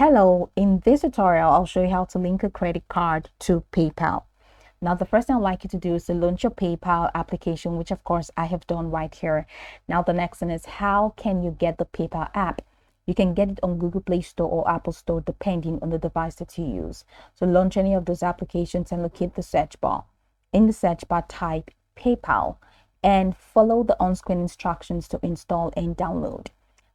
Hello, in this tutorial, I'll show you how to link a credit card to PayPal. Now, the first thing I'd like you to do is to launch your PayPal application, which of course I have done right here. Now, the next thing is how can you get the PayPal app? You can get it on Google Play Store or Apple Store, depending on the device that you use. So launch any of those applications and locate the search bar. In the search bar, type PayPal and follow the on-screen instructions to install and download.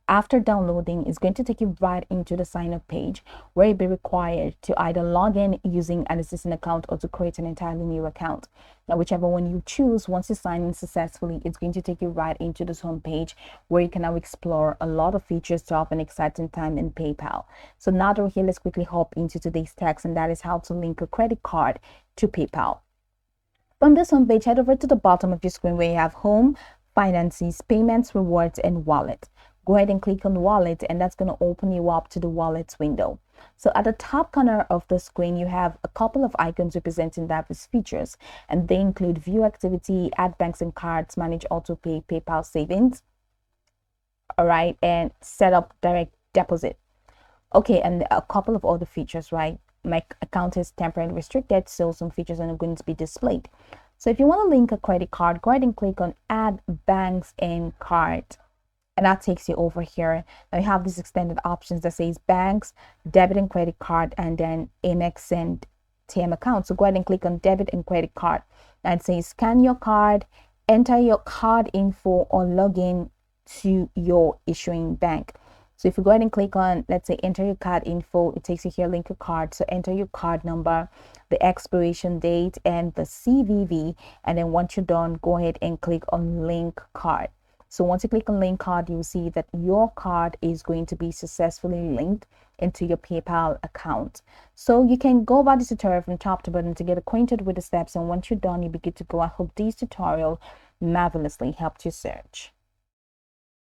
After downloading, it's going to take you right into the sign up page where you'll be required to either log in using an existing account or to create an entirely new account. Now, whichever one you choose, once you sign in successfully, it's going to take you right into this home page where you can now explore a lot of features to have an exciting time in PayPal. So now that we're here, let's quickly hop into today's text, and that is how to link a credit card to PayPal. From this home page, head over to the bottom of your screen where you have Home, Finances, Payments, Rewards, and Wallet. Go ahead and click on Wallet, and that's going to open you up to the Wallets window. So at the top corner of the screen, you have a couple of icons representing diverse features, and they include View Activity, Add Banks and Cards, Manage Autopay, PayPal Savings, all right, and Set Up Direct Deposit. Okay, and a couple of other features, right? My account is temporarily restricted, so some features are not going to be displayed. So if you want to link a credit card, go ahead and click on Add Banks and Cards. And that takes you over here. Now you have these extended options that says banks, debit and credit card, and then Amex and TM account. So go ahead and click on debit and credit card. And it says scan your card, enter your card info, or log in to your issuing bank. So if you go ahead and click on, let's say, enter your card info, it takes you here, link your card. So enter your card number, the expiration date, and the CVV. And then once you're done, go ahead and click on link card. So once you click on link card, you'll see that your card is going to be successfully linked into your PayPal account. So you can go about this tutorial from top to bottom to get acquainted with the steps. And once you're done, you'll be good to go. I hope this tutorial marvelously helped you search.